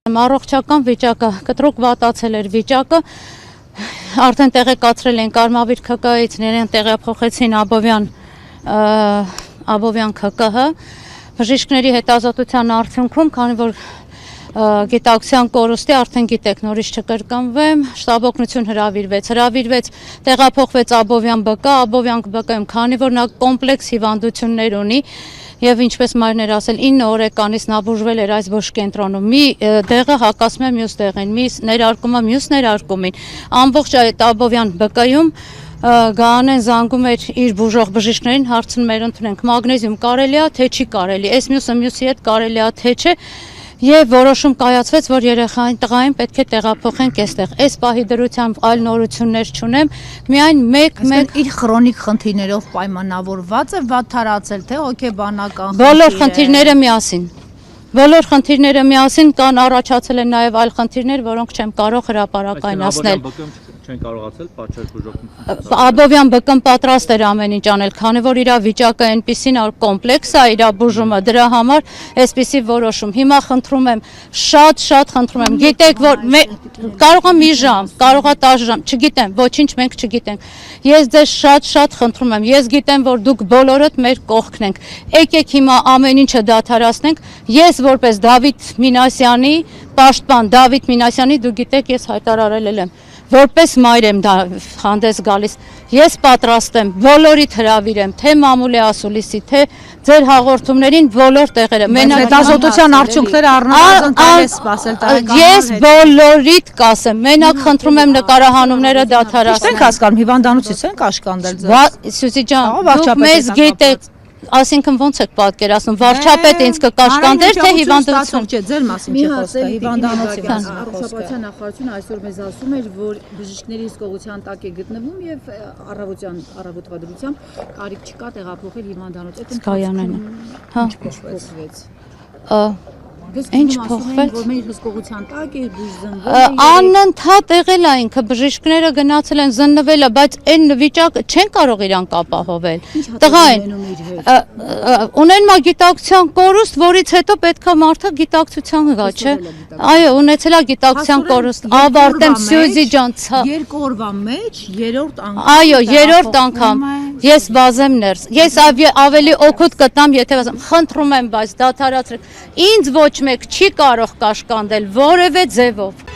Առողջական վիճակը կտրուկ վատացել էր վիճակը, արդեն տեղեկացրել են Կարմավիր ՔԿ-ից, նրան տեղափոխեցին Աբովյան ՔԿՀ, բժիշկների հետազոտության արդյունքում, քանի որ գիտակցության կորուստի արդեն գիտեք, նորից չկրկնվեմ, շտաբօգնություն հրավիրվեց, տեղափոխվեց Աբովյան ԲԿ-ում, քանի որ նա կոմպլեքս հիվանդություններ ունի, եւ ինչպես մայրն էր ասել 9 օրեկանից նա բուժվել էր այս բուժ կենտրոնում, մի դեղը հակասում է մյուս դեղին, մի ներարկումը մյուս ներարկումին, ամբողջ այդ Աբովյան ԲԿ-ում Գայանեն զանգում էր իր բուժող բժիշկներին, հարցնում էր ընդունենք մագնեզիում կարելի է, թե չի կարելի, այս մյուսի հետ կարելի է, թե չէ, եւ որոշում կայացվեց, որ երեխային տղային պետք է տեղափոխենք այստեղ։ Այս պահի դրությամբ այլ նորություններ չունեմ, միայն մեկ իր քրոնիկ խնդիրներով պայմանավորված է վատթարացել, թե հոգեբանական Բոլոր խնդիրները միասին կան, առաջացել են նաև այլ խնդիրներ, որոնք չեմ կարող հրապարակայնացնել։ Չեն կարողացել պատճառ բուժողություն։ Աբովյան ԲԿ-ն պատրաստ էր ամեն ինչ անել, քանի որ իր վիճակը այնպիսին կոմպլեքս է, իր բուժումը, դրա համար այսպիսի որոշում։ Հիմա խնդրում եմ, շատ խնդրում եմ, գիտեք, որ կարող է մի ժամ, կարող է 10 ժամ, չգիտեմ, ոչինչ մենք չգիտենք։ Ես ձեզ շատ խնդրում եմ, ես գիտեմ, որ դուք բոլորդ մեր կողքն եք։ Եկեք հիմա ամեն ինչը դադարեցնենք։ Ես որպես Դավիթ Մինասյանի պաշտպան, Դավիթ Մինասյանի, դուք գիտեք, ես հայտարարել եմ, որպես մայր եմ հանդես գալիս, ես պատրաստ եմ բոլորիդ հրավիրեմ, թե մամուլի ասուլիսի, թե ձեր հաղորդումներին բոլոր տեղերը։ Հետազոտության արդյունքները առնվազն կարելի է սպասել։ Ես բոլորիդ կասեմ, մենակ խնդրում եմ նկարահանումները դադարեցնել։ Չենք հասկանում, հիվանդանոցից են կաշկանդել ձեզ։ Սյուզի ջան, դուք մեզ գիտեք, այսինքն ոնց եք պատկերացնում, վարչապետը ինձ կկաշկանդեր, թե հիվանդություն։ Չէ, ձեր մասին չի խոսքը, հիվանդանոցի մասին։ Առողջապահության նախարարությունը այսօր մեզ ասում էր, որ բժիշկների հսկողության տակ է գտնվում եւ առավոտվա դրությամբ կարիք չկա տեղափոխել հիվանդանոց։ Այդ փոխվեց։ Ինչ փոխվեց, որ մեր հսկողության տակ է զննվել։ Անընդհատ եղել է ինքը, բժիշկները գնացել են զննվել, բայց այն վիճակը չեն կարող իրանք ապահովել։ Տղային ունեն գիտակցության կորուստ, որից հետո պետքա մարդը գիտակցության գա, չէ։ Այո, ունեցել է գիտակցության կորուստ, ավարտեմ Սյուզի ջան, 2 օրվա մեջ 3-րդ անգամ։ Այո, 3-րդ անգամ։ Ես վազեմ ներս։ Ես ավելի օգուտ կտամ, եթե վազեմ։ Խնդրում եմ, բայց դադարեցրեք։ Ինձ ոչ մեկ չի կարող կաշկանդել որևէ ձևով։